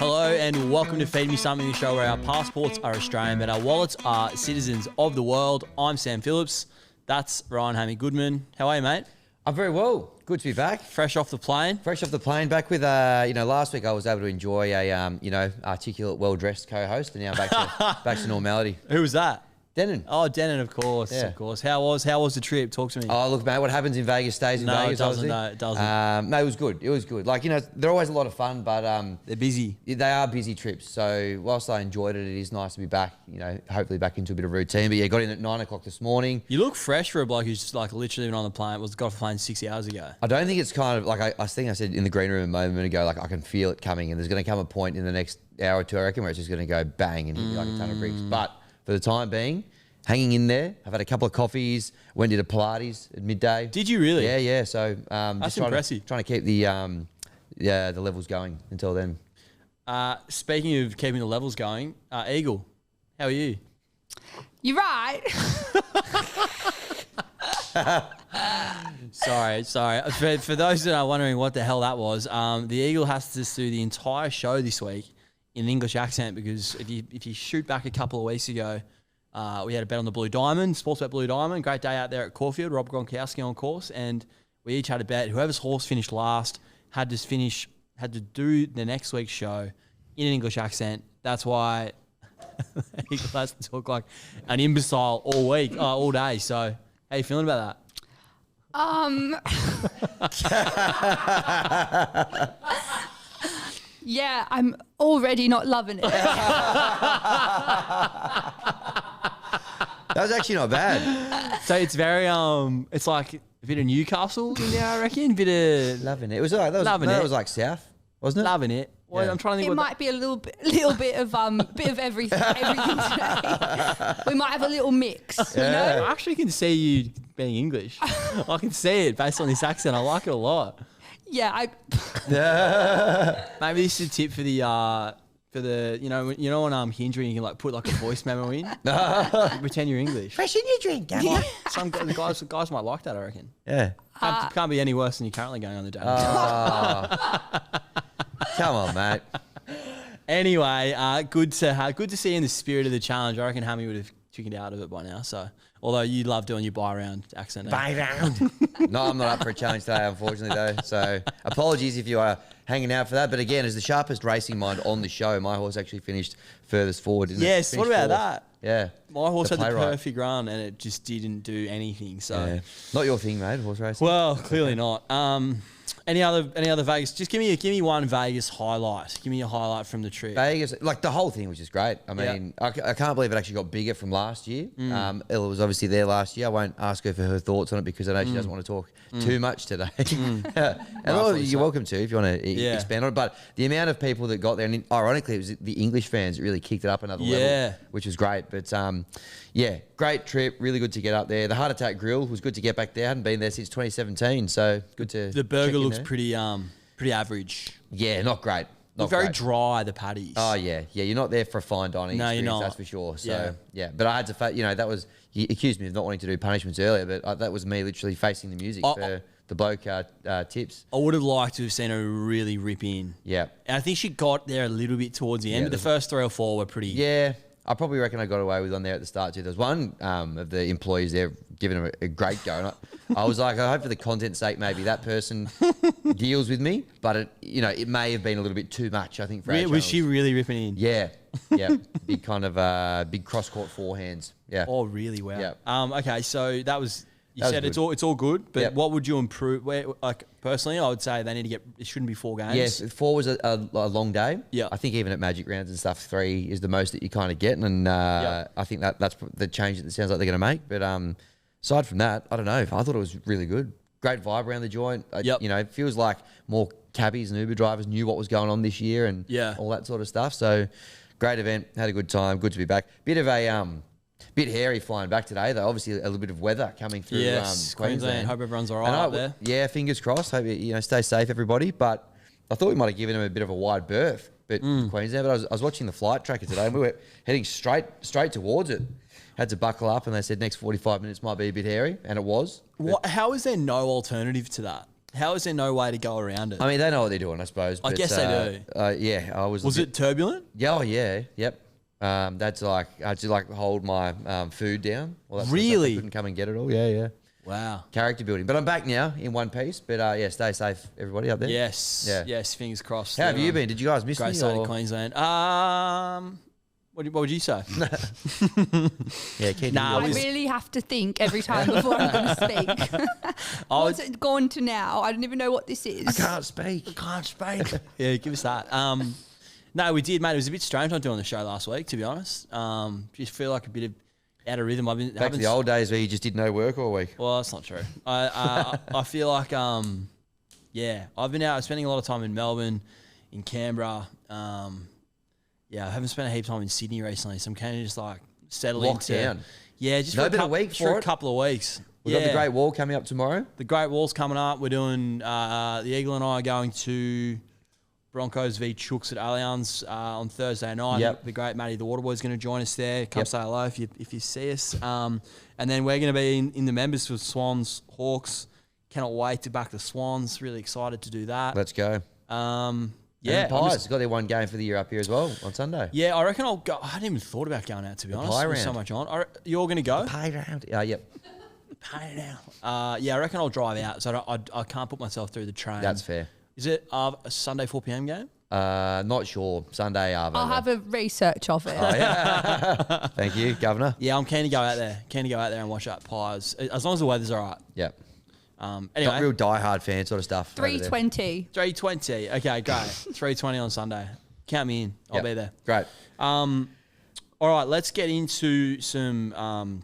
Hello and welcome to Feed Me Something, the show where our passports are Australian but our wallets are citizens of the world. I'm Sam Phillips. That's Ryan Hammy Goodman. How are you, mate? I'm very well. Good to be back. Fresh off the plane? Fresh off the plane, back with, last week I was able to enjoy a, articulate, well-dressed co-host, and now back to normality. Who was that? Denon. Oh, Denon, of course, Yeah. of course. How was the trip? Talk to me. Oh, look, mate, what happens in Vegas stays in No, Vegas, it doesn't. obviously. No, it doesn't. No, it was good. It was good. Like, they're always a lot of fun, but They're busy. they are busy trips. So whilst I enjoyed it, it is nice to be back, hopefully back into a bit of routine. But yeah, got in at 9 o'clock this morning. You look fresh for a bloke who's just like literally been on the plane. Got off the plane 6 hours ago. I don't think it's kind of like I think I said in the green room a moment ago, like I can feel it coming, and there's going to come a point in the next hour or two, I reckon, where it's just going to go bang and hit me like a ton of bricks. But for the time being, hanging in there. I've had a couple of coffees. Went to the Pilates at midday. Did you really? Yeah. So That's just impressive. Trying to keep the levels going until then. Speaking of keeping the levels going, Eagle, how are you? You're right. Sorry. For those that are wondering what the hell that was, the Eagle has to do the entire show this week in an English accent because if you shoot back a couple of weeks ago, we had a bet on the Blue Diamond, Sportsbet Blue Diamond. Great day out there at Caulfield. Rob Gronkowski on course, and we each had a bet. Whoever's horse finished last had to do the next week's show in an English accent. That's why Eagle has to talk like an imbecile all week, all day. So, how you feeling about that? Yeah, I'm already not loving it. That was actually not bad. So it's very it's like a bit of Newcastle in there, I reckon. A bit of Loving it. It was like that was like South, wasn't it? loving it. Well, Yeah. I'm trying to think. It might be a little bit of everything today. We might have a little mix, you know? I actually can see you being English. I can see it based on this accent. I like it a lot. Yeah, Maybe this is a tip for the on Hinge when you can like put like a voice memo in, pretend you're English. Fresh in your drink, Gavin. The guys might like that, I reckon. Yeah. Can't be any worse than you're currently going on the day. Come on, mate. Anyway, good to see you in the spirit of the challenge. I reckon Hammy would have chickened out of it by now. So, although you love doing your buy round accent. Buy round. No, I'm not up for a challenge today, unfortunately, though. So, apologies if you are hanging out for that. But again, as the sharpest racing mind on the show, my horse actually finished furthest forward. Didn't Yes. it? What Finished about fourth. that? Yeah. My horse had the playwright. perfect run and it just didn't do anything. So, Yeah. Not your thing, mate. Horse racing. well, clearly not. Any other Vegas? Just give me one Vegas highlight. Give me a highlight from the trip. Vegas, like the whole thing was just great. I mean, I can't believe it actually got bigger from last year. Ella was obviously there last year. I won't ask her for her thoughts on it because I know she doesn't want to talk too much today. You're welcome to if you want to expand on it. But the amount of people that got there, and ironically, it was the English fans that really kicked it up another level, which was great. But great trip. Really good to get up there. The Heart Attack Grill was good to get back there. Hadn't been there since 2017, so good to. The burger check in looks there. pretty average. Yeah, not great. Not Very great. dry, the patties. Oh yeah. You're not there for a fine dining No, you're experience, not. that's for sure. So but I had to, that was, he accused me of not wanting to do punishments earlier, but that was me literally facing the music for the bloke tips. I would have liked to have seen her really rip in. Yeah. And I think she got there a little bit towards the end, but the first 3 or 4 were pretty. Yeah. I probably reckon I got away with one there at the start too. There was one of the employees there giving him a great go. And I was like, I hope for the content's sake, maybe that person deals with me. But it may have been a little bit too much, I think, for our Was she channels. really ripping in? Yeah. Big kind of big cross-court forehands. Yeah. Oh, really? Wow. Yeah. Okay, so that was. You That said was it's all good, but Yep. what would you improve? Personally, I would say they need to get. It shouldn't be 4 games. Yes, 4 was a long day. Yeah. I think even at Magic Rounds and stuff, 3 is the most that you kind of get. And I think that's the change that it sounds like they're going to make. But aside from that, I don't know. I thought it was really good. Great vibe around the joint. It feels like more cabbies and Uber drivers knew what was going on this year and all that sort of stuff. So great event. Had a good time. Good to be back. Bit of a... bit hairy flying back today, though. Obviously, a little bit of weather coming through Queensland. Hope everyone's all right up there. Yeah, fingers crossed. Hope you stay safe, everybody. But I thought we might have given him a bit of a wide berth, Queensland. But I was watching the flight tracker today, and we were heading straight towards it. Had to buckle up, and they said next 45 minutes might be a bit hairy, and it was. How is there no alternative to that? How is there no way to go around it? I mean, they know what they're doing, I suppose. I guess they do. Yeah, I was. Was it turbulent? Yeah, oh, yeah, yep. That's like I had to like hold my food down. Well, that's Really? I couldn't come and get it all. Yeah, yeah. Wow. Character building. But I'm back now in one piece. But yeah, stay safe, everybody up there. Yes. Yeah. Yes. Fingers crossed. How have you been? Did you guys miss Great me? state Or? of Queensland. What would you say? Yeah, keep Nah, I really have to think every time before I'm going to speak. What's it gone to now? I don't even know what this is. I can't speak. Can't speak. Yeah, give us that. No, we did, mate. It was a bit strange not doing the show last week, to be honest. Just feel like a bit of out of rhythm. Back to the old days where you just did no work all week. Well, that's not true. I feel like yeah, I've been out spending a lot of time in Melbourne, in Canberra. Yeah, I haven't spent a heap of time in Sydney recently, so I'm kind of just like settling Locked down. Yeah, just No for a bit of couple, week for for a it? couple of weeks. We've got the Great Wall coming up tomorrow. The Great Wall's coming up. We're doing the Eagle and I are going to Broncos v Chooks at Allianz on Thursday night. Yep. The great Matty the Waterboy is going to join us there. Come say hello if you see us. And then we're going to be in the members for Swans, Hawks. Cannot wait to back the Swans. Really excited to do that. Let's go. Yeah, And Pies got their one game for the year up here as well on Sunday. Yeah, I reckon I'll go. I hadn't even thought about going out, to be honest. pie There's so round. much on. You're going to go? Pay round. Yep. Pay now. Yeah, I reckon I'll drive out, so I can't put myself through the train. That's fair. Is it a Sunday 4 p.m. game? Not sure. Sunday, Arvo. I'll have a research of it. Oh, yeah. Thank you, Governor. Yeah, I'm keen to go out there. Keen to go out there and watch that Pies, as long as the weather's all right. Yep. Anyway, Not real diehard fan sort of stuff. 3:20. 3:20. Okay, great. 3:20 on Sunday. Count me in. I'll be there. Great. All right, let's get into some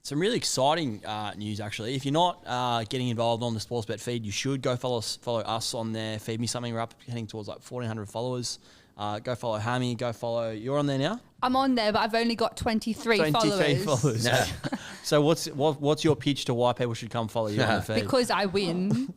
really exciting news, actually. If you're not getting involved on the Sportsbet feed, you should go follow us on there. Feed Me Something. We're up heading towards like 1,400 followers. Go follow Hammy. Go follow. You're on there now? I'm on there, but I've only got 23 followers. Yeah. So what's your pitch to why people should come follow you on the feed? Because I win.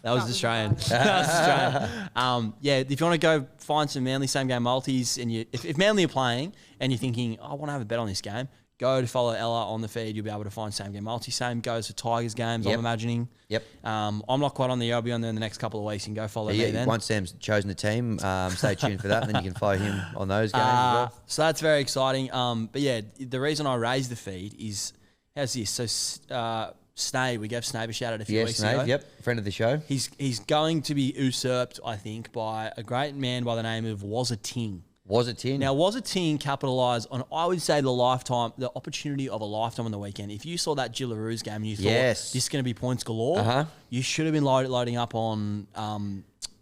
That was Australian. That was Australian. Yeah, if you want to go find some Manly same game multis, and if Manly are playing and you're thinking, I want to have a bet on this game, go to follow Ella on the feed. You'll be able to find same game multi. Same goes for Tigers games. Yep. I'm imagining. Yep. I'm not quite on the. I'll be on there in the next couple of weeks and go follow me then. Once Sam's chosen the team, stay tuned for that, and then you can follow him on those games as well. So that's very exciting. But yeah, the reason I raised the feed is how's this? So Snape, we gave Snape a shout out a few weeks ago. Yep, friend of the show. He's going to be usurped, I think, by a great man by the name of WazzaTing. WazzaTing. Now, WazzaTing capitalised on, I would say, the opportunity of a lifetime on the weekend. If you saw that Gillaroos game and you thought this is going to be points galore, you should have been loading up on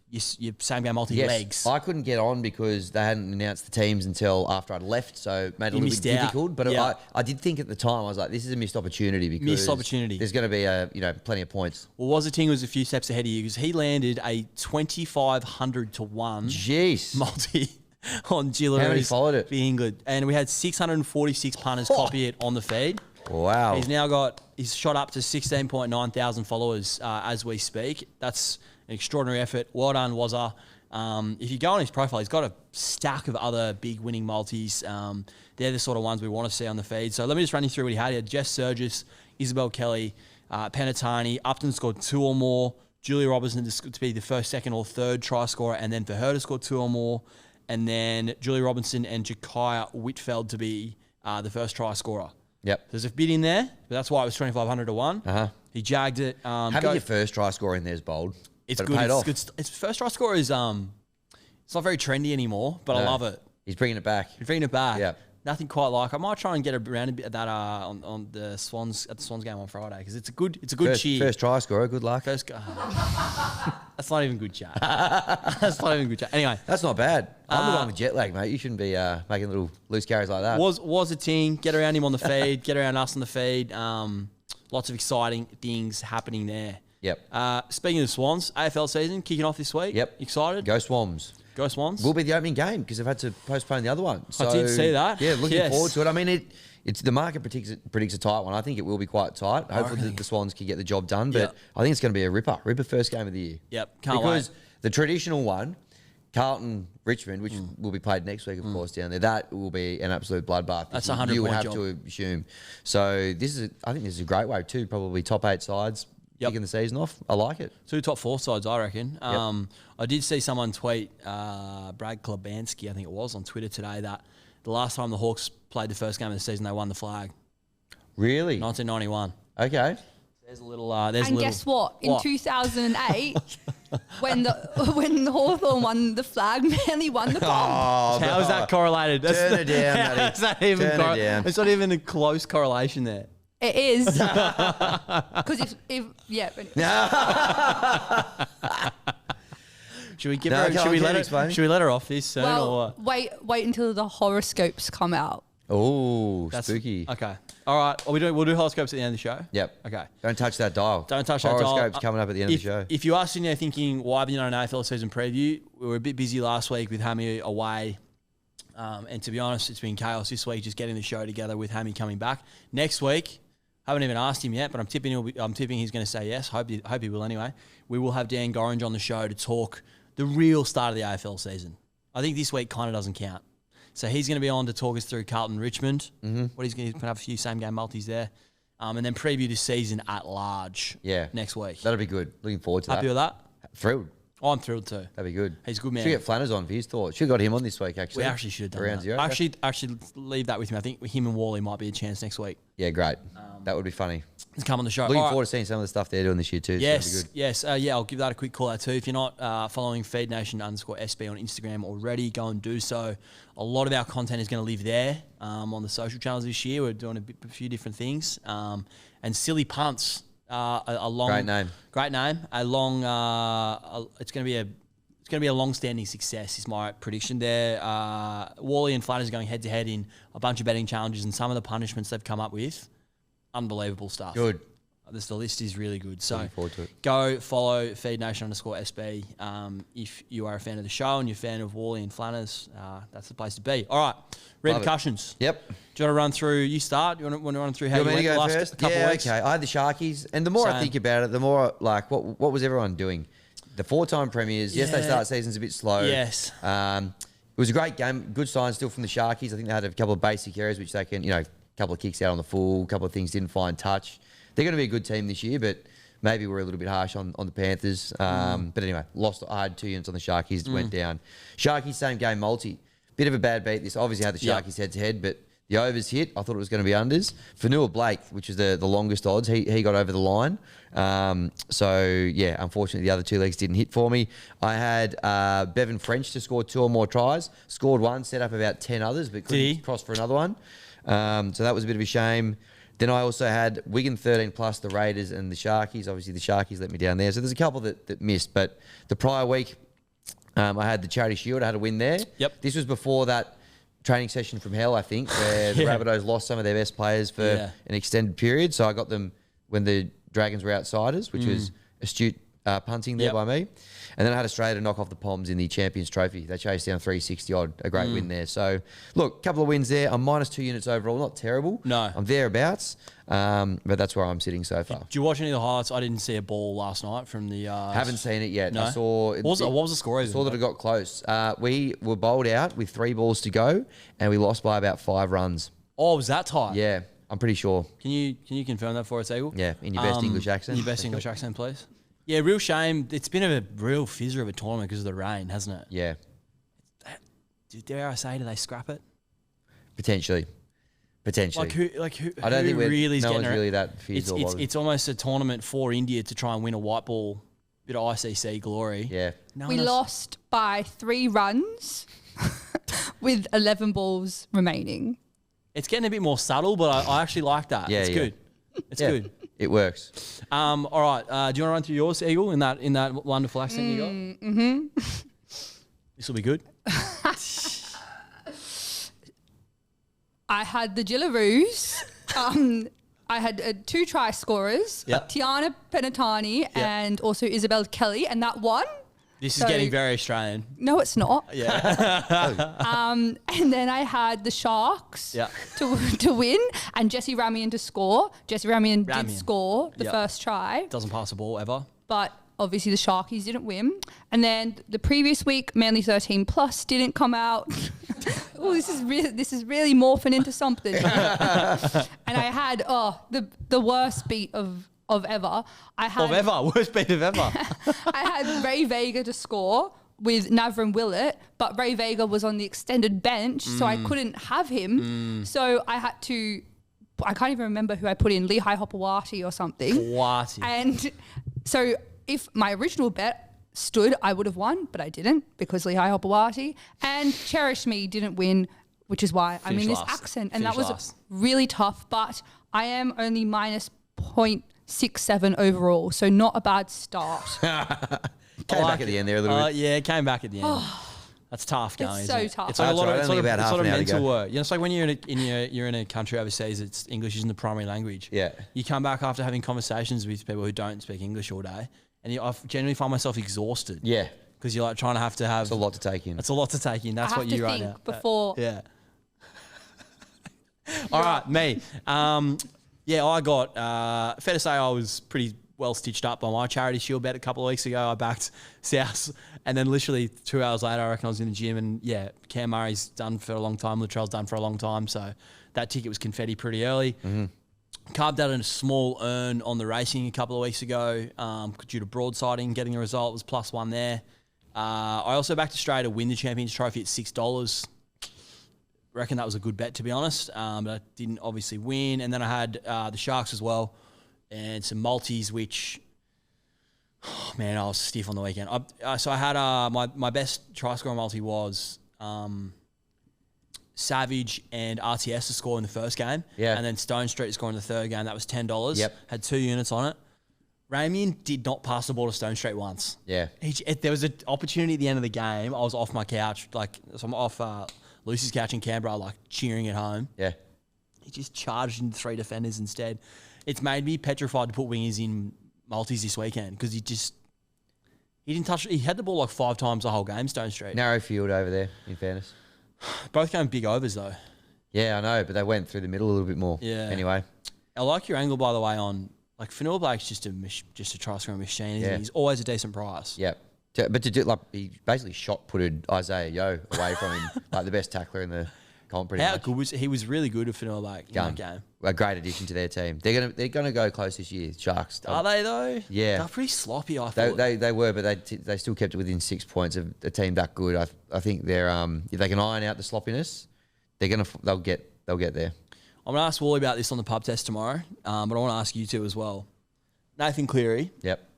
your same game multi legs. I couldn't get on because they hadn't announced the teams until after I'd left, so it made it a little bit difficult. But I did think at the time, I was like, this is a missed opportunity because there's going to be plenty of points. Well, WazzaTing was a few steps ahead of you because he landed a 2,500 to 1 multi on Gillaroos. How many followed it? For England. And we had 646 punters copy it on the feed. Wow. He's shot up to 16.9 thousand followers as we speak. That's an extraordinary effort. Well done, Wazza. If you go on his profile, he's got a stack of other big winning multis. They're the sort of ones we want to see on the feed. So let me just run you through what he had. He had Jess Surgis, Isabel Kelly, Penatani. Upton scored 2 or more. Julia Robertson to be the first, second, or third try scorer, and then for her to score 2 or more. And then Julie Robinson and Jakaya Whitfeld to be the first try scorer. Yep. There's a bit in there, but that's why it was 2,500 to 1. He jagged it. Having your first try score in there is bold. It's good. It paid off. It's first try scorer is it's not very trendy anymore, but I love it. He's bringing it back. Yeah. Nothing quite like. I might try and get around a bit of that on the Swans at the Swans game on Friday because it's a good cheer. First try scorer. Good luck. That's not even good chat. That's not even good chat. Anyway, that's not bad. I'm the one with jet lag, mate. You shouldn't be making little loose carries like that. Was a team. Get around him on the feed. Get around us on the feed. Lots of exciting things happening there. Yep. Speaking of Swans, AFL season kicking off this week. Yep. Excited? Go Swans. Go Swans. Will be the opening game because they've had to postpone the other one. So, I did see that. Yeah, looking forward to it. I mean, it's the market predicts a tight one. I think it will be quite tight. Hopefully the Swans can get the job done. But I think it's going to be a ripper first game of the year. Yep, can't wait. Because the traditional one, Carlton-Richmond, which will be played next week, of course, down there, that will be an absolute bloodbath. That's 100 You would point have job. to assume. So I think this is a great way too. Probably top 8 sides. kicking the season off. I like it. 2 top 4 sides, I reckon. I did see someone tweet, Brad Klabansky, I think it was, on Twitter today, that the last time the Hawks played the first game of the season, they won the flag. Really? 1991. Okay. There's a little. Guess what? In 2008, when the Hawthorn won the flag, Manly won the comp. How is that correlated? Turn it down, How Matty. is that even Turn it down. It's not even a close correlation there. It is. Because if Should we give her? Should we let her off this soon? well, wait until the horoscopes come out. Oh, spooky. Okay. All right. We'll do horoscopes at the end of the show. Yep. Okay. Don't touch that dial. Don't touch that dial. Horoscopes coming up at the end of the show. If you are sitting there thinking, why haven't you done an AFL season preview? We were a bit busy last week with Hammy away. And to be honest, it's been chaos this week just getting the show together with Hammy coming back. Next week, haven't even asked him yet, but I'm tipping he's going to say yes. Hope he will anyway. We will have Dan Gorringe on the show to talk the real start of the AFL season. I think this week kind of doesn't count. So he's going to be on to talk us through Carlton Richmond. What he's going to have a few same game multis there. And then preview the season at large next week. That'll be good. Looking forward to that. Happy with that? Thrilled. Oh, I'm thrilled too. That'd be good. He's a good man. Should get Flanners on for his thoughts. Should have got him on this week, actually. We actually should have done Around that. 0. Actually, leave that with me. I think him and Wally might be a chance next week. Yeah, great. That would be funny. Let's come on the show. Looking forward to seeing some of the stuff they're doing this year too. Yes, yes. I'll give that a quick call out too. If you're not following FeedNation_SB on Instagram already, go and do so. A lot of our content is going to live there on the social channels this year. We're doing a few different things. And Silly Punts, a long... Great name. A long... it's going to be a long-standing success is my prediction there. Wally and Flatters are going head-to-head in a bunch of betting challenges, and some of the punishments they've come up with, unbelievable stuff. Good. The list is really good. So Looking forward to it. go follow FeedNation_SB if you are a fan of the show and you're a fan of Wally and Flanners. That's the place to be. All right, Repercussions. Yep. Do you want to run through? You start. You want to run through how you went the last first? couple of weeks? Okay. I had the Sharkies, and the more I think about it, the more like what was everyone doing? The 4-time premiers. Yes, they start season's a bit slow. Yes. It was a great game. Good signs still from the Sharkies. I think they had a couple of basic areas which they can, a couple of kicks out on the full, a couple of things didn't find touch. They're going to be a good team this year, but maybe we're a little bit harsh on the Panthers. But anyway, I had 2 units on the Sharkies. It went down. Sharkies, same game multi. Bit of a bad beat. This obviously had the Sharkies head-to-head, but the overs hit. I thought it was going to be unders. Fanua Blake, which is the longest odds, he got over the line. Unfortunately, the other 2 legs didn't hit for me. I had Bevan French to score 2 or more tries. Scored 1, set up about 10 others, but couldn't cross for another one. So that was a bit of a shame. Then I also had Wigan 13 plus, the Raiders and the Sharkies. Obviously, the Sharkies let me down there. So there's a couple that missed. But the prior week, I had the Charity Shield. I had a win there. Yep. This was before that training session from hell, I think, where the Rabbitohs lost some of their best players for an extended period. So I got them when the Dragons were outsiders, which was astute punting there by me. And then I had Australia to knock off the Poms in the Champions Trophy. They chased down 360 odd, a great win there. So, look, a couple of wins there. I'm minus 2 units overall, not terrible. No. I'm thereabouts, but that's where I'm sitting so far. Did you watch any of the highlights? I didn't see a ball last night from the... Haven't seen it yet. No? I saw... What was the score? I saw that it got close. We were bowled out with 3 balls to go, and we lost by about 5 runs. Oh, was that tight? Yeah, I'm pretty sure. Can you confirm that for us, Eagle? Yeah, in your best English accent. In your best English accent, please. Yeah, real shame. It's been a real fizzer of a tournament because of the rain, hasn't it? Yeah. Dare I say, do they scrap it? Potentially. Like who? I don't think really is no getting one's really that fizzed or bothered. It's almost a tournament for India to try and win a white ball, bit of ICC glory. Yeah. We lost by 3 runs with 11 balls remaining. It's getting a bit more subtle, but I actually like that. It's good. It's good. It works. All right. Do you want to run through yours, Eagle, in that wonderful accent you got? Mm-hmm. This will be good. I had the Gillaroos. I had 2 Tryscorers, Tiana Penatani and also Isabel Kelly, and that won. This is getting very Australian. No, it's not. Yeah. And then I had the Sharks to win and Jesse Ramian to score. Jesse Ramian did score the first try. Doesn't pass the ball ever. But obviously the Sharkies didn't win. And then the previous week, Manly 13 plus didn't come out. Oh, this is really morphing into something. And I had the worst beat of of ever. I had Worst beat of ever. I had Ray Vega to score with Navram Willett, but Ray Vega was on the extended bench, so I couldn't have him. So I had to, I can't even remember who I put in, Lehigh Hopewati or something. Hopewati. And so if my original bet stood, I would have won, but I didn't because Lehigh Hopewati. And Cherish Me didn't win, which is why I'm in this accent. And that was really tough, but I am only minus 0.67 overall, so not a bad start. Came back at the end there a little bit. Yeah, it came back at the end. That's tough going. It's isn't so it? tough. It's like a lot of, right, it's sort of, about it's half sort of an hour to mental go. work. You know, it's like when you're in a country overseas, it's English isn't the primary language. Yeah. You come back after having conversations with people who don't speak English all day, and I generally find myself exhausted. Yeah. Because you're like trying to have. It's a lot to take in. It's a lot to take in. That's I what have you to right think now. before. Yeah. All right, me. Yeah, I got. Fair to say, I was pretty well stitched up on my charity shield bet a couple of weeks ago. I backed South, and then literally 2 hours later, I reckon I was in the gym, and yeah, Cam Murray's done for a long time. Latrell's done for a long time, so that ticket was confetti pretty early. Carved out a small earn on the racing a couple of weeks ago due to broadsiding. Getting a result was +1 there. I also backed Australia to win the Champions Trophy at $6. Reckon that was a good bet, to be honest, but I didn't obviously win. And then I had the Sharks as well and some multis, which, oh man, I was stiff on the weekend. So I had my best try scorer multi was Savage and RTS to score in the first game. Yeah. And then Stone Street to score in the third game. That was $10. Yep. Had 2 units on it. Ramian did not pass the ball to Stone Street once. Yeah. There was an opportunity at the end of the game. I was off my couch, so I'm off Lucy's couch in Canberra, cheering at home. Yeah. He just charged into 3 defenders instead. It's made me petrified to put wingers in multis this weekend because he didn't touch. He had the ball 5 times the whole game. Stone Street. Narrow field over there, in fairness. Both going big overs though. Yeah, I know, but they went through the middle a little bit more. Yeah. Anyway. I like your angle, by the way, on Fanua Blake's just a try scoring machine. Isn't he? He's always a decent price. Yeah. But to do he basically shot-putted Isaiah Yeo away from him, the best tackler in the comp. Pretty much. Good was he? Was really good at Fanua Blake in that game. A great addition to their team. They're gonna go close this year. Sharks. Are they though? Yeah. They're pretty sloppy. I thought they were, but they still kept it within 6 points of a team that good. I think they're if they can iron out the sloppiness, they'll get there. I'm gonna ask Wally about this on the pub test tomorrow, but I want to ask you too as well. Nathan Cleary. Yep.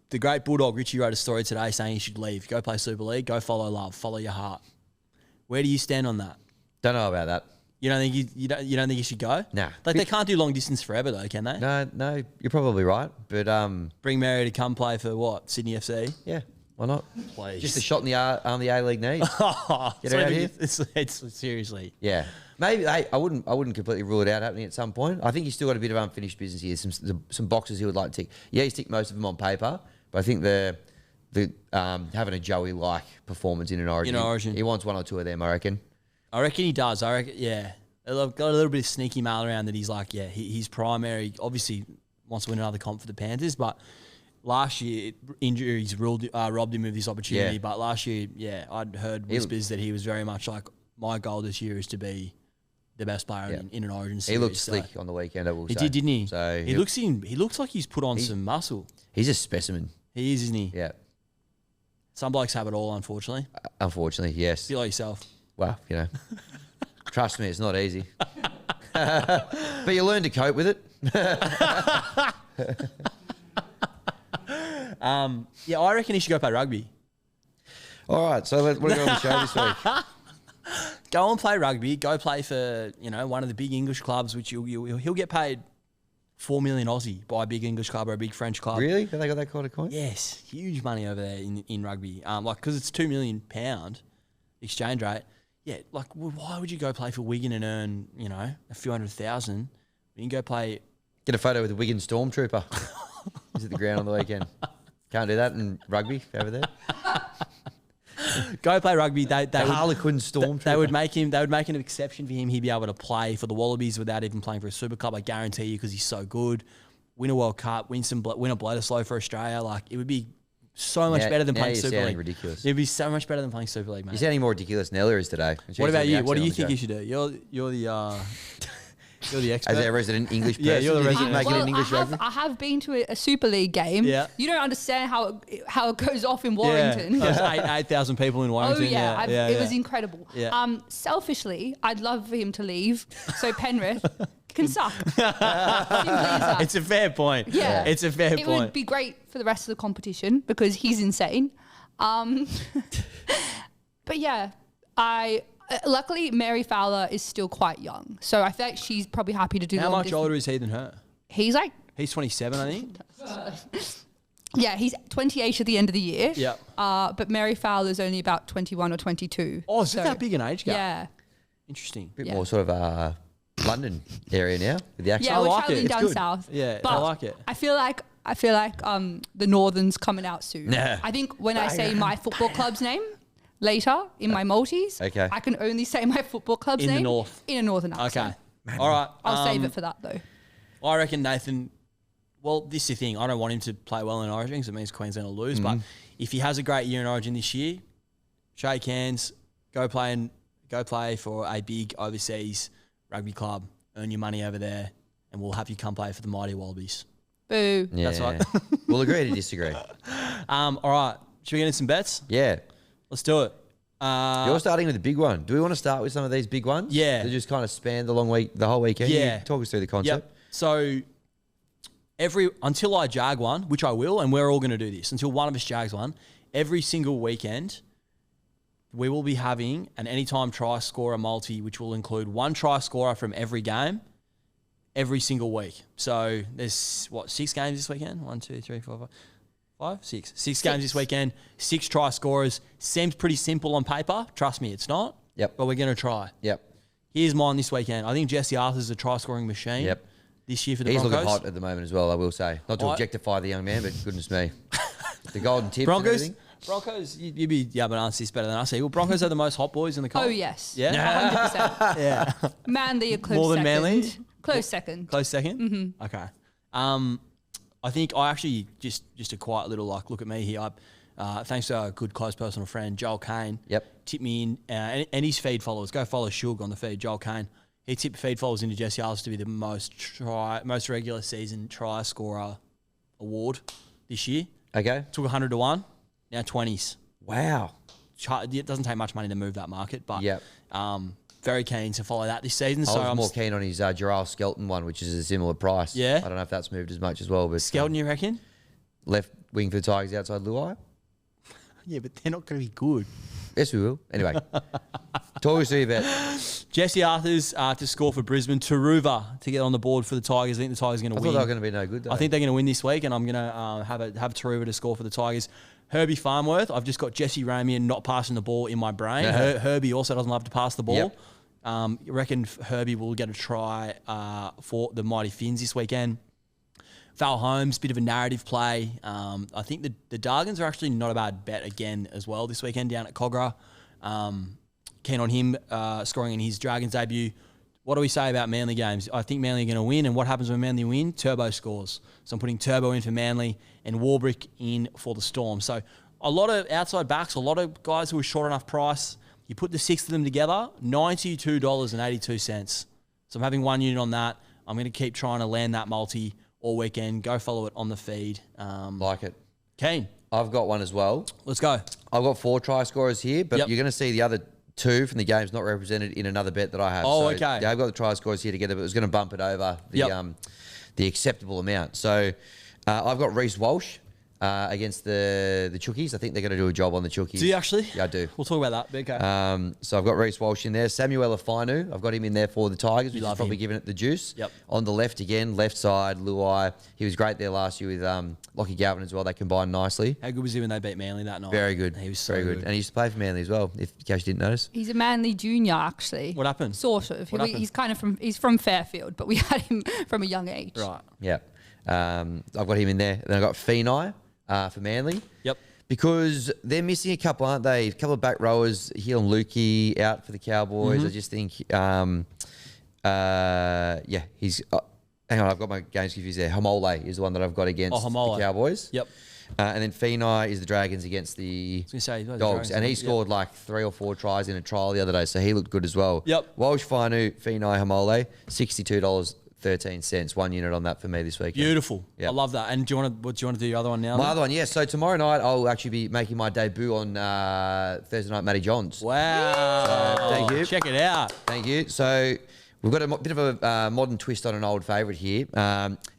The great Bulldog Richie wrote a story today saying he should leave. Go play Super League. Go follow love. Follow your heart. Where do you stand on that? Don't know about that. You don't think you don't think he should go? Nah. They can't do long distance forever though, can they? No, you're probably right. But bring Mary to come play for what? Sydney FC? Yeah, why not? Please. Just a shot in the arm the A-League needs. Get her out here. It's seriously. Yeah. Maybe I wouldn't completely rule it out happening at some point. I think he's still got a bit of unfinished business here. Some boxes he would like to tick. Yeah, he's ticked most of them on paper, but I think the having a Joey-like performance in an Origin. He wants 1 or 2 of them, I reckon. I reckon he does. I reckon, yeah. I've got a little bit of sneaky mail around that he's he's primary. Obviously wants to win another comp for the Panthers, but last year injuries robbed him of this opportunity. Yeah. But last year, I'd heard whispers that he was very much my goal this year is to be the best player in an Origin series. He looked slick on the weekend, I will say. He did, didn't he? So he looks like he's put on some muscle. He's a specimen. He is, isn't he? Yeah. Some blokes have it all, unfortunately. Unfortunately, yes. Be like yourself. Well, trust me, it's not easy. But you learn to cope with it. I reckon he should go play rugby. All right, so what are we on the show this week? Go and play rugby. Go play for one of the big English clubs, which he'll get paid 4 million Aussie by a big English club or a big French club. Really? Have they got that kind of coin? Yes, huge money over there in rugby. Because it's £2 million exchange rate. Yeah, why would you go play for Wigan and earn a few $100,000? You can go play. Get a photo with a Wigan Stormtrooper. He's at the ground on the weekend. Can't do that in rugby over there. Go play rugby. Harlequin Stormtrooper. They would make an exception for him. He'd be able to play for the Wallabies without even playing for a Super Cup. I guarantee you, because he's so good. Win a World Cup. Win a Bledisloe for Australia. It would be so much better than playing Super League. Ridiculous. It'd be so much better than playing Super League, mate. You're sounding more ridiculous than Ella is today. What about you? What do you think you should do? You're the You're the expert. As a resident English person, Yeah, you're the you think resident. you'd make it in English rugby? I have been to a Super League game. Yeah. You don't understand how it goes off in Warrington. There's 8,000 people in Oh Warrington. yeah, it was incredible. Yeah. Selfishly, I'd love for him to leave so Penrith can suck. Simply as that. It's a fair point. Yeah. It's a fair It point. would be great for the rest of the competition because he's insane. But yeah, luckily Mary Fowler is still quite young, so I feel like she's probably happy to do. How much older is he than her? He's like, He's 27, I think. yeah, he's 28 at the end of the year. Yeah. But Mary Fowler's only about 21 or 22. Oh, is it that big an age gap? Yeah. Interesting. Bit Yeah. more sort of London area now with the accent. Yeah, we're like it. traveling It's down good. south. Yeah, but I like it. I feel like the Northern's coming out soon. Nah. I think when I say my football club's name later in my multis, Okay. I can only say my football club's In the name north. in a Northern accent. Okay. All right. I'll save it for that though. I reckon Nathan. Well, this is the thing. I don't want him to play well in Origin because it means Queensland will lose. But if he has a great year in Origin this year, shake hands, go play for a big overseas rugby club, earn your money over there, and we'll have you come play for the mighty Wallabies. Boo. Yeah. That's right. We'll agree to disagree. All right. Should we get in some bets? Yeah. Let's do it. You're starting with the big one. Do we want to start with some of these big ones? Yeah. To just kind of span the whole weekend? Yeah. You talk us through the concept. Yep. So until I jag one, which I will, and we're all going to do this, until one of us jags one, every single weekend we will be having an anytime try scorer multi, which will include one try scorer from every game every single week. So there's 6 games this weekend? 1, 2, 3, 4, 5, 6. 6 games this weekend, 6 try scorers. Seems pretty simple on paper. Trust me, it's not. Yep. But we're going to try. Yep. Here's mine this weekend. I think Jesse Arthur's a try scoring machine. Yep. This year for the He's Broncos. looking hot at the moment as well, I will say. Not to objectify the young man, but goodness me. The golden tips Broncos, and you'd be able to answer this better than us. Well, Broncos are the most hot boys in the comp. Oh yes. Yeah? 100%. Yeah. Manly a close More than second. Manly? Close second. Close second? Mm-hmm. Okay. I think I actually, just a quiet little look at me here. Thanks to our good close personal friend, Joel Kane. Yep. Tipped me in, and his feed followers. Go follow Shug on the feed, Joel Kane. He tipped feed followers into Jesse Arthur to be the most regular season try scorer award this year. Okay. Took 100 to 1, now 20s. Wow. It doesn't take much money to move that market, but Yep. very keen to follow that this season. I So was I'm more keen on his Gerald Skelton one, which is a similar price. Yeah? I don't know if that's moved as much as well. But Skelton, you reckon? left wing for the Tigers outside Luai? Yeah, but they're not going to be good. Yes, we will. Anyway. Talk us through your bet. Jesse Arthur's to score for Brisbane. Taruva to get on the board for the Tigers. I think the Tigers are going I to thought win. they were going to be no good, though. I think they're going to win this week, and I'm going to have Taruva to score for the Tigers. Herbie Farnworth, I've just got Jesse Ramian not passing the ball in my brain. Herbie also doesn't love to pass the ball. Yep. You reckon Herbie will get a try for the Mighty Finns this weekend? Val Holmes, bit of a narrative play. I think the Dargans are actually not a bad bet again as well this weekend down at Cogra. Keen on him scoring in his Dragons debut. What do we say about Manly games? I think Manly are going to win, and what happens when Manly win? Turbo scores. So I'm putting Turbo in for Manly and Warbrick in for the Storm. So a lot of outside backs, a lot of guys who are short enough price. You put the 6 of them together, $92.82. So I'm having one unit on that. I'm going to keep trying to land that multi all weekend. Go follow it on the feed. Like it. Keen. I've got one as well. Let's go. I've got 4 try scorers here, but Yep. you're going to see the other 2 from the games not represented in another bet that I have. Oh, So, okay. Yeah, I've got the try scorers here together, but it was going to bump it over the acceptable amount. So I've got Reece Walsh against the Chookies. I think they're going to do a job on the Chookies. Do you actually? Yeah, I do. We'll talk about that. Okay. So I've got Reece Walsh in there. Samuel Afinu, I've got him in there for the Tigers, which is love probably him. giving it the juice. Yep. On the left again, left side, Luai. He was great there last year with Lockie Galvin as well. They combined nicely. How good was he when they beat Manly that night? Very good. He was so very good. And he used to play for Manly as well, in case you didn't notice. He's a Manly junior, actually. What happened? Sort of. What happened? He's kind of from Fairfield, but we had him from a young age. Right. Yeah. I've got him in there. Then I've got Feenai for Manly. Yep. Because they're missing a couple, aren't they? A couple of back rowers. Hill and Lukey out for the Cowboys. I just think, he's... hang on, I've got my games confused there. Hamole is the one that I've got against the Hamole. Cowboys. Yep. And then Feeney is the Dragons against the Dogs. And he scored like 3 or 4 tries in a trial the other day, so he looked good as well. Yep. Walsh, Finu, Feeney, Hamole, $62.13. 1 unit on that for me this week. Beautiful. Yep. I love that. And do you want to do your other one now? My other one, yeah. So tomorrow night I'll actually be making my debut on Thursday night, Matty Johns. Wow. So, thank you. Check it out. Thank you. So we've got a bit of a modern twist on an old favourite here.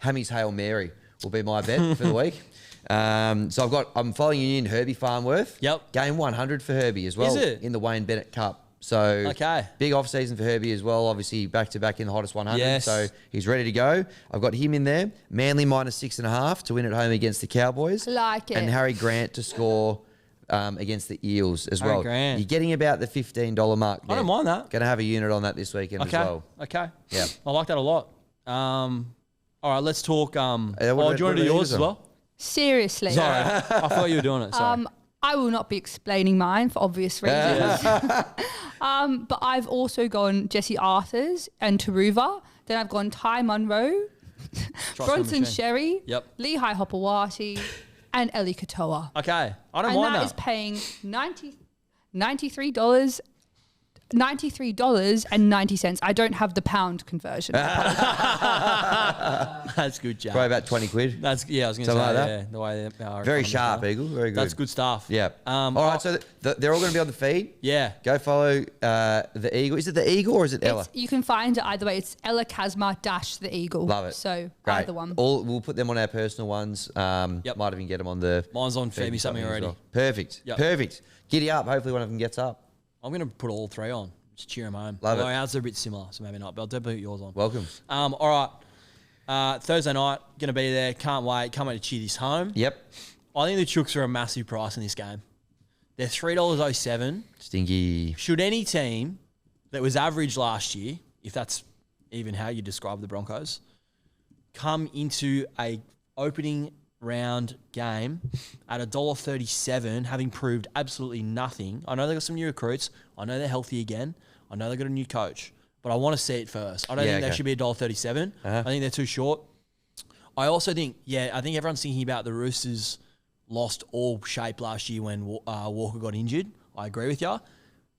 Hammy's Hail Mary will be my bet for the week. So I'm following you in Herbie Farnworth. Yep. Game 100 for Herbie as well. Is it? In the Wayne Bennett Cup. So big off season for Herbie as well. Obviously back to back in the hottest 100. Yes. So he's ready to go. I've got him in there. Manly -6.5 to win at home against the Cowboys. Like it. And Harry Grant to score against the Eels as well. Grant. You're getting about the $15 mark there. I don't mind that. Going to have a unit on that this weekend as well. Okay. Yeah. I like that a lot. All right, let's talk. Do you want to do yours as well? Seriously. Sorry, I thought you were doing it. Sorry. I will not be explaining mine for obvious reasons. But I've also gone Jesse Arthurs and Taruva. Then I've gone Ty Munro, Bronson Sherry, Lehigh Hopewati, and Eli Katoa. Okay. I don't mind that. And that is paying $93. $93.90. I don't have the pound conversion. That's good, Jack. Probably about 20 quid. I was going to say, like that. yeah, the way very sharp, Eagle. Very good. That's good stuff. Yeah. All right, so they're all going to be on the feed. Yeah. Go follow the Eagle. Is it the Eagle or is it Ella? You can find it either way. It's Ella Kazma -the Eagle. Love it. So great. either one. We'll put them on our personal ones. Might even get them on the. Mine's on Feed Me Something already. Well. Perfect. Perfect. Giddy up. Hopefully one of them gets up. I'm going to put all 3 on. Just cheer them home. Love it. Ours are a bit similar, so maybe not. But I'll definitely put yours on. Welcome. All right. Thursday night, going to be there. Can't wait. Can't wait to cheer this home. Yep. I think the Chooks are a massive price in this game. They're $3.07. Stinky. Should any team that was average last year, if that's even how you describe the Broncos, come into a opening round game at $1.37, having proved absolutely nothing. I know they've got some new recruits. I know they're healthy again. I know they've got a new coach. But I want to see it first. I don't think they should be $1.37. I think they're too short. I also think, I think everyone's thinking about the Roosters lost all shape last year when Walker got injured. I agree with you.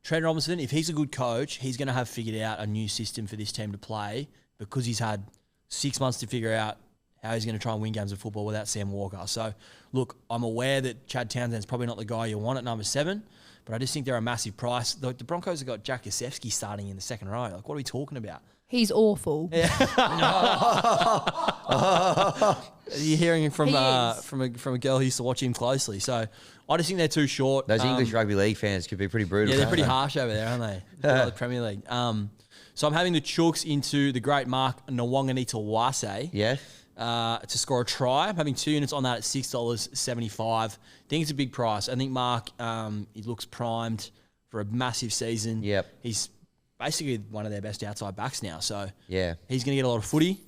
Trent Robinson, if he's a good coach, he's going to have figured out a new system for this team to play because he's had 6 months to figure out how he's going to try and win games of football without Sam Walker. So, look, I'm aware that Chad Townsend's probably not the guy you want at number 7, but I just think they're a massive price. The Broncos have got Jack Gosefsky starting in the second row. Like, what are we talking about? He's awful. Yeah. You're hearing it from a girl who used to watch him closely. So, I just think they're too short. Those English rugby league fans could be pretty brutal. Yeah, they're pretty harsh over there, aren't they? The Premier League. So, I'm having the Chooks into the great Mark Nwanganitawase. Yeah. To score a try. I'm having 2 units on that at $6.75. I think it's a big price. I think Mark, he looks primed for a massive season. Yep. He's basically one of their best outside backs now. So yeah, he's going to get a lot of footy.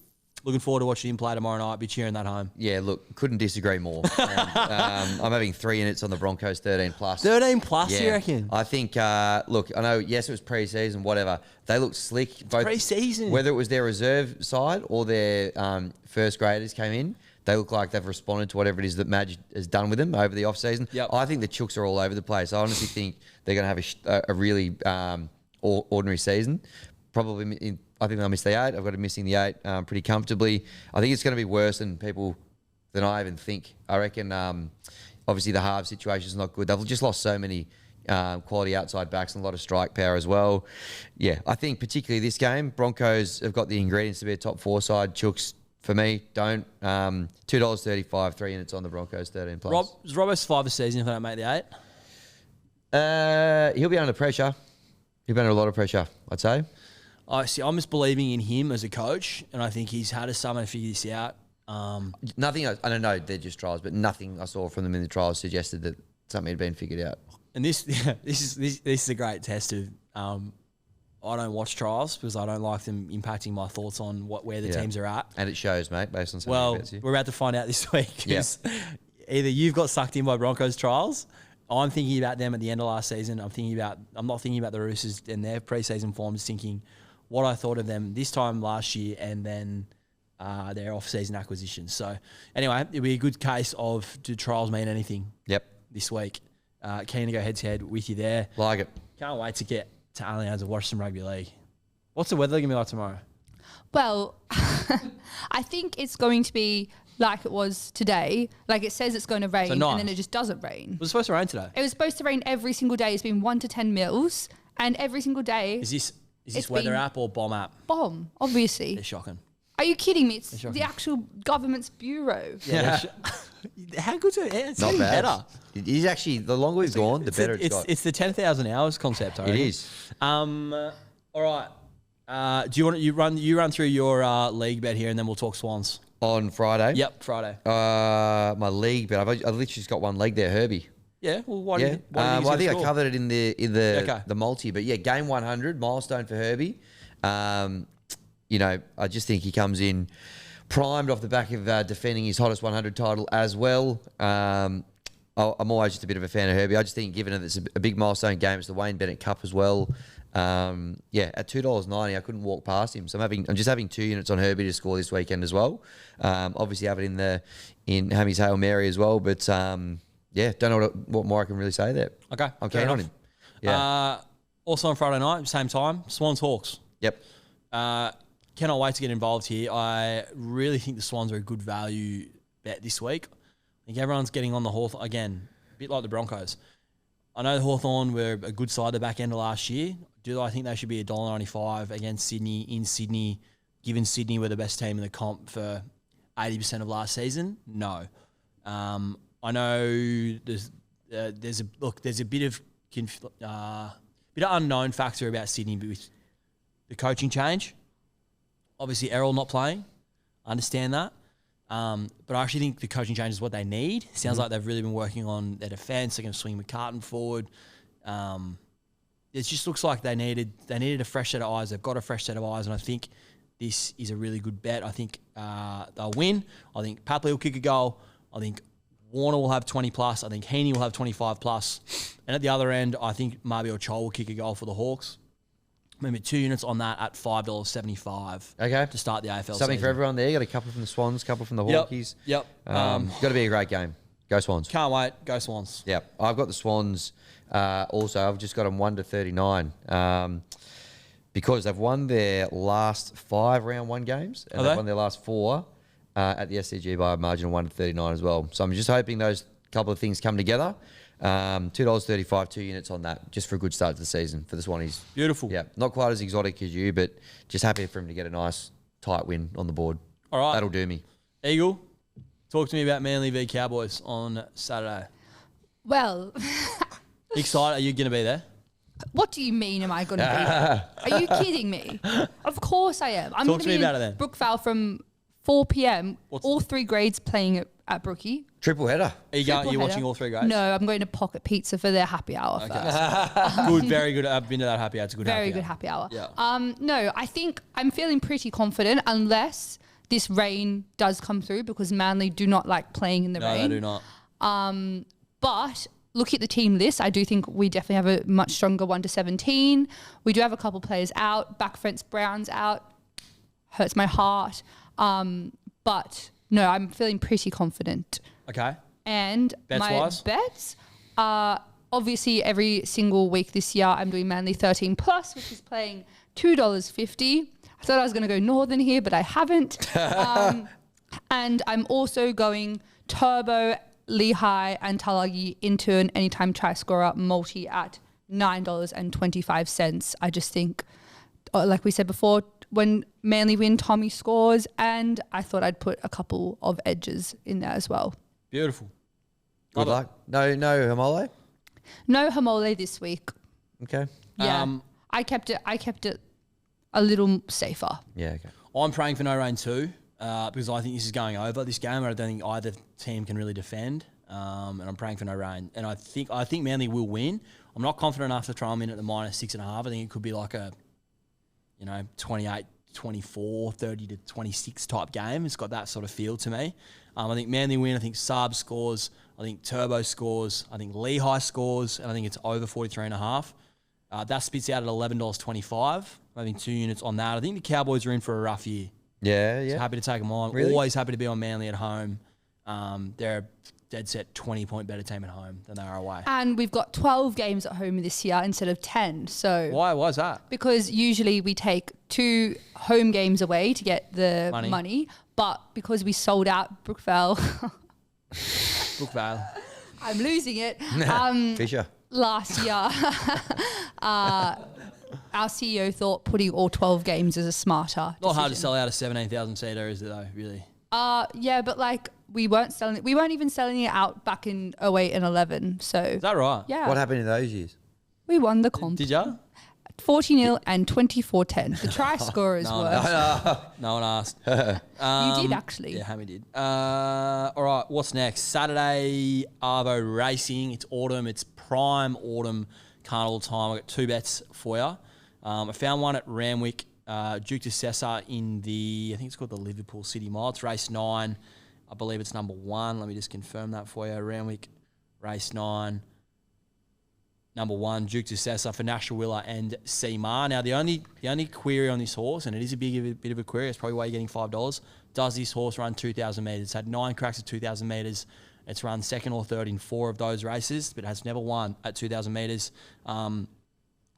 Looking forward to watching him play tomorrow night. Be cheering that home. Yeah, look, couldn't disagree more. I'm having 3 units on the Broncos 13+. 13+, you reckon? I think, look, I know, yes, it was pre-season, whatever. They look slick. Both pre-season. Whether it was their reserve side or their first graders came in, they look like they've responded to whatever it is that Madge has done with them over the off-season. Yep. I think the Chooks are all over the place. I honestly think they're going to have a really ordinary season. Probably I think they'll miss the 8. I've got them missing the 8 pretty comfortably. I think it's going to be worse than I even think. I reckon, obviously, the half situation is not good. They've just lost so many quality outside backs and a lot of strike power as well. Yeah, I think particularly this game, Broncos have got the ingredients to be a top 4 side. Chooks, for me, don't. $2.35, 3 units on the Broncos, 13+. Does Robbo survive the season if they don't make the 8? He'll be under pressure. He'll be under a lot of pressure, I'd say. I'm just believing in him as a coach, and I think he's had a summer to figure this out. Nothing, I don't know, they're just trials, but nothing I saw from them in the trials suggested that something had been figured out. And this is a great test of I don't watch trials because I don't like them impacting my thoughts on where the teams are at. And it shows, mate, based on we're about to find out this week. Either you've got sucked in by Broncos trials. I'm thinking about them at the end of last season. I'm not thinking about the Roosters and their preseason form. Just thinking what I thought of them this time last year, and then their off-season acquisitions. So anyway, it'll be a good case of do trials mean anything this week. Keen to go head-to-head with you there. Like it. Can't wait to get to Allianz and watch some rugby league. What's the weather going to be like tomorrow? Well, I think it's going to be like it was today. Like it says it's going to rain and then it just doesn't rain. Was it supposed to rain today? It was supposed to rain every single day. It's been 1 to 10 mils and every single day. Is this weather app or bomb app? Bomb, obviously. They're shocking. Are you kidding me? It's the actual government's bureau. Yeah. How good's it? It's Not getting bad. better. It is actually, the longer we've gone, the better it's got. It's the 10,000 hours concept, I reckon. It is. All right. Do you want you run through your league bet here, and then we'll talk Swans On Friday? Yep, Friday. My league bet. I've literally just got one leg there, Herbie. Yeah. Well, why? Yeah. Why I think I covered it in the multi, but yeah, game 100 milestone for Herbie. I just think he comes in primed off the back of defending his hottest 100 title as well. I'm always just a bit of a fan of Herbie. I just think, given that it's a big milestone game, it's the Wayne Bennett Cup as well. At $2.90, I couldn't walk past him. So I'm just having 2 units on Herbie to score this weekend as well. Obviously have it in Hammy's Hail Mary as well. But don't know what more I can really say there. Okay, I'm keen on him. Yeah. Also on Friday night, same time, Swans Hawks. Yep. Cannot wait to get involved here. I really think the Swans are a good value bet this week. I think everyone's getting on the Hawthorn again, a bit like the Broncos. I know the Hawthorn were a good side at the back end of last year. Do I think they should be $1.95 against Sydney in Sydney, given Sydney were the best team in the comp for 80% of last season? No. I know there's a bit of unknown factor about Sydney with the coaching change. Obviously, Errol not playing. Understand that. But I actually think the coaching change is what they need. Sounds like they've really been working on their defence. They're going to swing McCartan forward. It just looks like they needed a fresh set of eyes. They've got a fresh set of eyes, and I think this is a really good bet. I think they'll win. I think Papley will kick a goal. I think Warner will have 20 plus. I think Heaney will have 25 plus. And at the other end, I think Marby or Chol will kick a goal for the Hawks. Maybe 2 units on that at $5.75. Okay. To start the AFL Something season. for everyone there. You got a couple from the Swans, a couple from the Hawkies. Yep. Got to be a great game. Go Swans. Can't wait. Go Swans. Yep. I've got the Swans also. I've just got them 1 to 39 because they've won their last 5 round 1 games and they've won their last 4 at the SCG by a margin of 1 to 39 as well. So I'm just hoping those couple of things come together. $2.35, 2 units on that, just for a good start to the season for the Swannies. Beautiful. Yeah, not quite as exotic as you, but just happy for him to get a nice tight win on the board. All right. That'll do me. Eagle, talk to me about Manly v Cowboys on Saturday. Well, excited? Are you going to be there? What do you mean am I going to be there? Are you kidding me? Of course I am. I'm Talk to me about it then. Brookvale from 4 p.m. All 3 grades playing at Brookie. Triple header. Are you watching all 3 grades? No, I'm going to Pocket Pizza for their happy hour first. Good, very good. I've been to that happy hour. It's a good Very happy good hour. happy hour. Yeah. No, I think I'm feeling pretty confident unless this rain does come through because Manly do not like playing in the rain. No, they do not. But look at the team list. I do think we definitely have a much stronger 1 to 17. We do have a couple players out. Back fence Brown's out. Hurts my heart. But no, I'm feeling pretty confident. Okay. And Bets-wise? my bets are obviously every single week this year I'm doing Manly 13 plus, which is playing $2.50. I thought I was going to go Northern here, but I haven't. And I'm also going Turbo, Lehigh and Talagi into an anytime try scorer multi at $9.25. I just think, like we said before, when Manly win, Tommy scores, and I thought I'd put a couple of edges in there as well. Beautiful. Good luck. No Hamole? No Hamole this week. Okay. Yeah. I kept it a little safer. Yeah, okay. I'm praying for no rain too, because I think this is going over this game. I don't think either team can really defend, and I'm praying for no rain. And I think Manly will win. I'm not confident enough to try them in at the -6.5. I think it could be like a 28-24, 30-26 type game. It's got that sort of feel to me. I think Manly win. I think Saab scores. I think Turbo scores. I think Lehigh scores. And I think it's over 43.5. That spits out at $11.25. I'm having 2 units on that. I think the Cowboys are in for a rough year. Yeah, So yeah. happy to take them on. Really? Always happy to be on Manly at home. They're a dead set 20-point better team at home than they are away. And we've got 12 games at home this year instead of 10. So Why is that? because usually we take 2 home games away to get the money, but because we sold out Brookvale, Brookvale. I'm losing it. Fisher. Last year, our CEO thought putting all 12 games is a smarter Not hard to decision. sell out a 17,000 seater, is it though? Really? Yeah, but like we weren't selling it. We weren't even selling it out back in 08 and 11. So Is that right? yeah, What happened in those years? we won the comp. Did ya? 40-0 and 24-10. The Tryscorers were. No one asked. You did actually. Yeah, Hammy did. All right, what's next? Saturday, Arvo Racing. It's autumn. It's prime autumn carnival time. I got 2 bets for you. I found one at Ramwick, Duke de Sessa in I think it's called the Liverpool City Mile. It's race 9. I believe it's number 1. Let me just confirm that for you. Ramwick, race 9. Number 1, Duke de Sessa for National Willa and Seamar. Now, the only query on this horse, and it is a bit of a query, it's probably why you're getting $5, does this horse run 2,000 metres? It's had 9 cracks at 2,000 metres. It's run second or third in 4 of those races, but has never won at 2,000 metres. The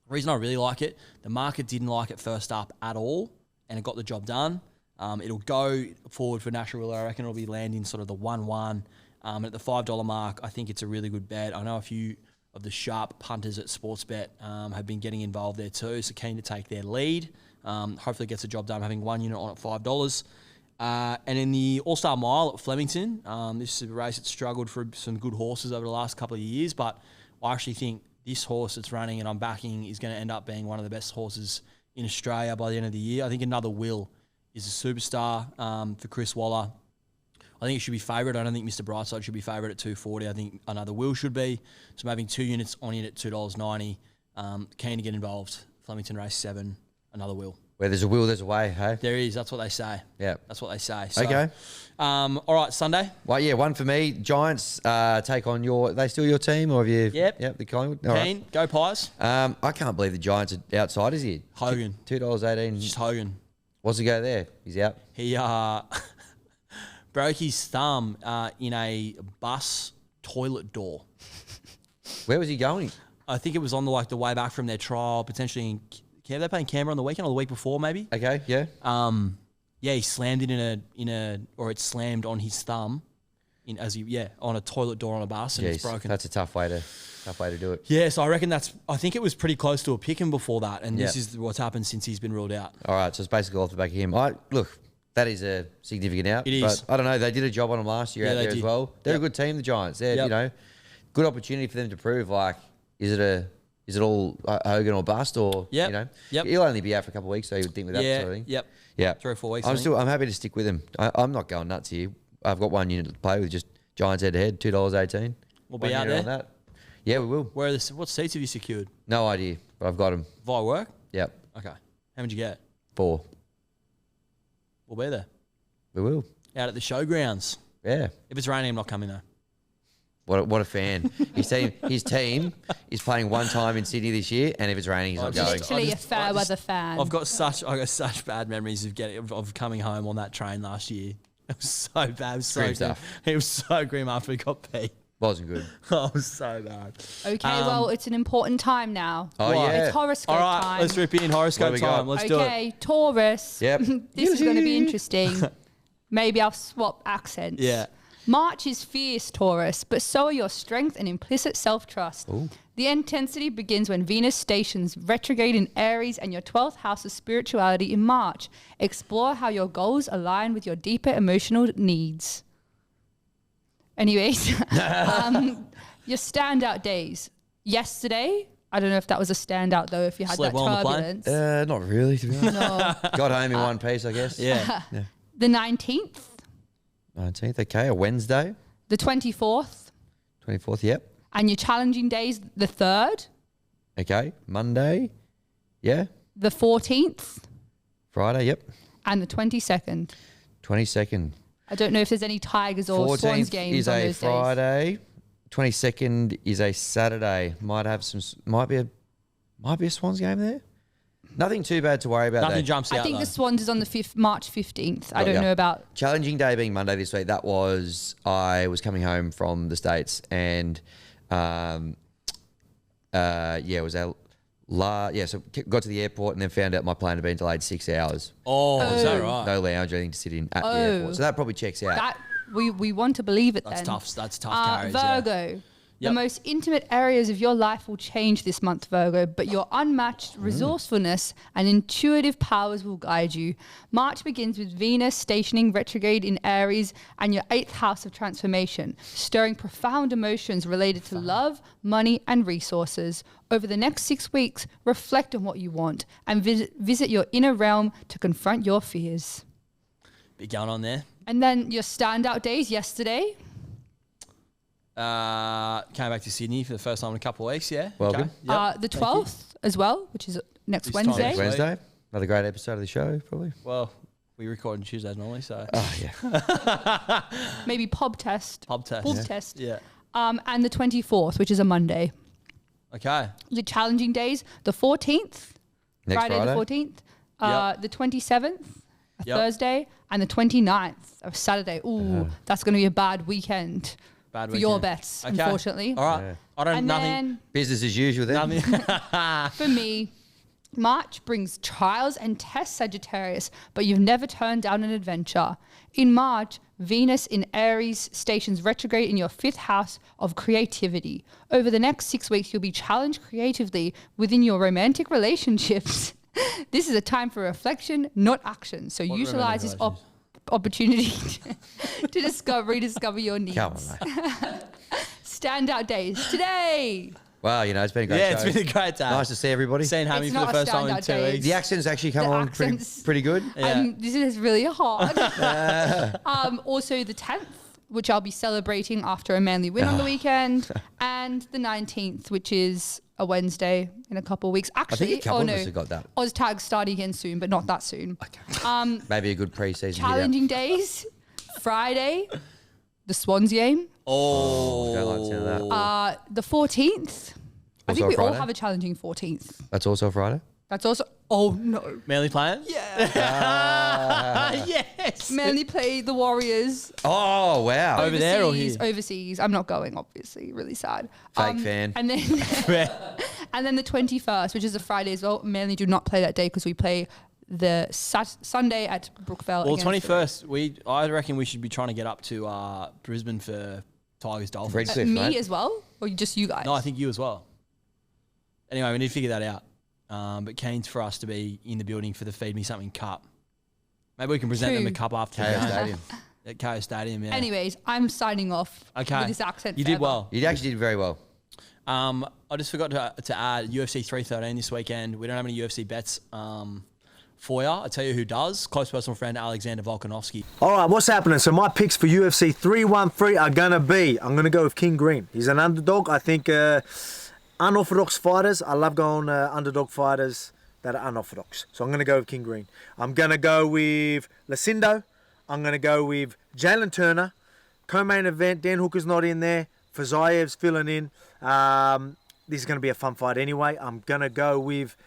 reason I really like it, the market didn't like it first up at all, and it got the job done. It'll go forward for National Willa. I reckon it'll be landing sort of the 1-1. At the $5 mark, I think it's a really good bet. I know a few of the sharp punters at Sportsbet have been getting involved there too, so keen to take their lead. Hopefully gets the job done, having 1 unit on at $5. And in the All-Star Mile at Flemington, this is a race that struggled for some good horses over the last couple of years, but I actually think this horse that's running and I'm backing is going to end up being one of the best horses in Australia by the end of the year. I think Another Will is a superstar for Chris Waller. I think it should be favourite. I don't think Mr. Brightside should be favourite at $2.40. I think Another Will should be. So I'm having 2 units on it at $2.90. Keen to get involved. Flemington race 7, Another Will. Where there's a will, there's a way, hey? There is. That's what they say. Yeah. That's what they say. So, Okay. All right, Sunday. Well, yeah, one for me. Giants take on are they still your team, or have you? Yep. The Collingwood. All right. Keen. Go Pies. I can't believe the Giants are outsiders here. Hogan. $2.18. Just Hogan. What's the go there? He's out. He broke his thumb in a bus toilet door. Where was he going? I think it was on the way back from their trial, potentially in they're playing Canberra on the weekend or the week before, maybe. Okay, yeah. Yeah, he slammed it or it slammed on his thumb, on a toilet door on a bus, and it's broken. That's a tough way to do it. Yeah, so I reckon I think it was pretty close to a pick-em before that, and this is what's happened since he's been ruled out. All right, so it's basically off the back of him. Look, that is a significant out. It is. But I don't know, they did a job on him last year out there as well. They're a good team, the Giants. They're, good opportunity for them to prove, is it all Hogan or bust, or he'll only be out for a couple of weeks, so you would think with that sort of thing. Yep. Yeah. 3 or 4 weeks. I'm happy to stick with him. I'm not going nuts here. I've got 1 unit to play with, just Giants head to head, $2.18. We'll be out there. On that. Yeah, we will. What seats have you secured? No idea, but I've got them. Via work? Yep. Okay. How many did you get? 4. We'll be there. We will. Out at the showgrounds. Yeah. If it's raining, I'm not coming though. What a fan. His team is playing 1 time in Sydney this year, and if it's raining, he's not going. Literally a fair weather fan. I've got such bad memories of coming home on that train last year. It was so bad. It was so Grim grim. stuff. It was so grim after we got beat. Wasn't good. Oh, it was so bad. Okay, well, it's an important time now. Oh, yeah. It's horoscope All right, time. let's rip in horoscope time. Let's do it. Okay, Taurus. Yep. This is going to be interesting. Maybe I'll swap accents. Yeah. March is fierce, Taurus, but so are your strength and implicit self-trust. Ooh. The intensity begins when Venus stations retrograde in Aries and your 12th house of spirituality in March. Explore how your goals align with your deeper emotional needs. Anyways, your standout days. Yesterday, I don't know if that was a standout though, if you had Slept that well on the plane? turbulence. Not really, to be honest. No. Got home in one piece, I guess. Yeah. The 19th, 19th, okay. A Wednesday. the 24th, 24th, yep. and your challenging days, the 3rd, Okay. Monday, yeah. the 14th, Friday, yep. and the 22nd. 22nd. I don't know if there's any Tigers or Swans 14th games is on a those days. Friday. 22nd is a Saturday. Might be a Swans game there. Nothing too bad to worry about. Nothing jumps out. I think though. the Swans is on the March 15th. I don't know about challenging day being Monday this week. That was I was coming home from the States and it was our so got to the airport and then found out my plane had been delayed 6 hours. Oh, is that right? No lounge or anything to sit in at the airport. So that probably checks out. that. We want to believe it. That's then. tough. That's tough carries. Virgo. Yep. The most intimate areas of your life will change this month, Virgo, but your unmatched resourcefulness and intuitive powers will guide you. March begins with Venus stationing retrograde in Aries and your 8th house of transformation, stirring profound emotions related to love, money, and resources. Over the next 6 weeks, reflect on what you want and visit your inner realm to confront your fears. Bit going on there. And then your standout days yesterday. Came back to Sydney for the first time in a couple of weeks. Yeah. Welcome. Okay. Yep. The 12th as well, which is next This time Wednesday. next week. Wednesday. Another great episode of the show, probably. Well, we record on Tuesdays normally, so. Oh, yeah. Maybe pub test. Pub test. Pub Yeah. test. Yeah. And the 24th, which is a Monday. Okay. The challenging days, the 14th, Next Friday the 14th, Yep. the 27th, a Yep. Thursday, and the 29th of Saturday. Ooh, that's going to be a bad weekend Bad for weekend. your bets, Okay. unfortunately. All right. Yeah. I don't. And Nothing. then Business as usual then. Nothing. for me, March brings trials and tests, Sagittarius, but you've never turned down an adventure. In March, Venus in Aries stations retrograde in your 5th house of creativity. Over the next 6 weeks, you'll be challenged creatively within your romantic relationships. This is a time for reflection, not action. So What utilize this romantic opportunity to rediscover your needs. Come on, mate. Standout days today. Wow, it's been a great Yeah, show. it's been a great day. Nice to see everybody. Seeing Hammy It's for the not a first time in standout 2 day. weeks. The accents actually come The on accents. pretty good. Yeah. This is really hard. Also the 10th, which I'll be celebrating after a Manly win on the weekend, and the 19th, which is a Wednesday in a couple of weeks. I Actually, think a couple of us have got that. OzTag starting again soon, but not that soon. Maybe a good pre-season hit out. Challenging days, Friday, the Swans game. Oh. Don't like seeing that. The 14th. I Also think we all Friday? have a challenging 14th. That's also Friday. That's also. Oh no. Manly playing? Yeah. Yes. Manly play the Warriors. Oh, wow. Over there or here? Overseas. I'm not going, obviously. Really sad. Fake fan. And then, and then the 21st, which is a Friday as well. Manly do not play that day because we play the Sunday at Brookvale. Well, against 21st, I reckon we should be trying to get up to Brisbane for Tigers Dolphins. Redcliffe, me mate. as well, or just you guys? No, I think you as well. Anyway, we need to figure that out. But keen's for us to be in the building for the Feed Me Something Cup. Maybe we can present them a cup after the KO game. Stadium. At KO Stadium, yeah. Anyways, I'm signing off Okay. with this accent. You did forever. well. You actually did very well. I just forgot to add UFC 313 this weekend. We don't have any UFC bets for you. I'll tell you who does. Close personal friend Alexander Volkanovski. All right, what's happening? So my picks for UFC 313 are going to be, I'm going to go with King Green. He's an underdog. I think unorthodox fighters, I love going underdog fighters that are unorthodox. So I'm going to go with King Green. I'm going to go with Lucindo. I'm going to go with Jalen Turner. Co-main event, Dan Hooker's not in there. Fazayev's filling in. This is going to be a fun fight anyway. I'm going to go with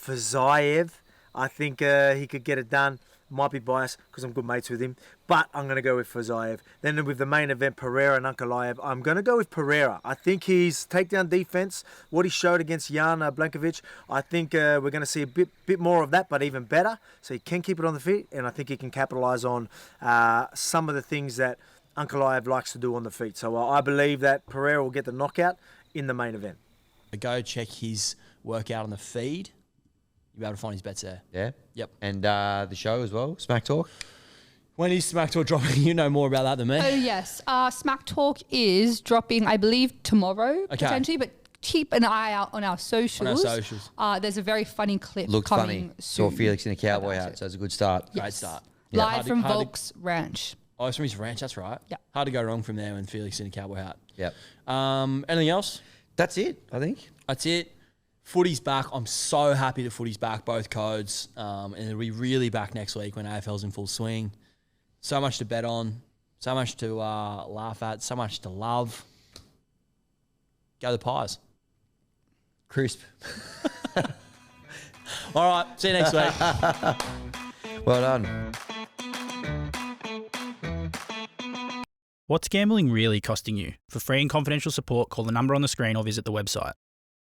Fazayev. I think he could get it done. Might be biased because I'm good mates with him. But I'm going to go with Fazayev. Then with the main event, Pereira and Ankalaev, I'm going to go with Pereira. I think his takedown defense, what he showed against Jan Blankovic, I think we're going to see a bit more of that, but even better. So he can keep it on the feet, and I think he can capitalise on some of the things that Ankalaev likes to do on the feet. So I believe that Pereira will get the knockout in the main event. Go check his workout on the feed. You'll be able to find his bets there. Yeah. Yep. And the show as well, Smack Talk. When is Smack Talk dropping? You know more about that than me. Oh yes, Smack Talk is dropping, I believe, tomorrow potentially, but keep an eye out on our socials. There's a very funny clip Looked coming funny. soon. Saw Felix in a cowboy about hat, it. so it's a good start. Yes. Great start. Live from Hard to- Volk's ranch. Oh, it's from his ranch, that's right. Yeah. Hard to go wrong from there when Felix in a cowboy hat. Yep. Anything else? That's it, I think. That's it. Footy's back. I'm so happy that Footy's back, both codes. And it'll be really back next week when AFL's in full swing. So much to bet on. So much to laugh at. So much to love. Go the Pies. Crisp. All right, see you next week. Well done. What's gambling really costing you? For free and confidential support, call the number on the screen or visit the website.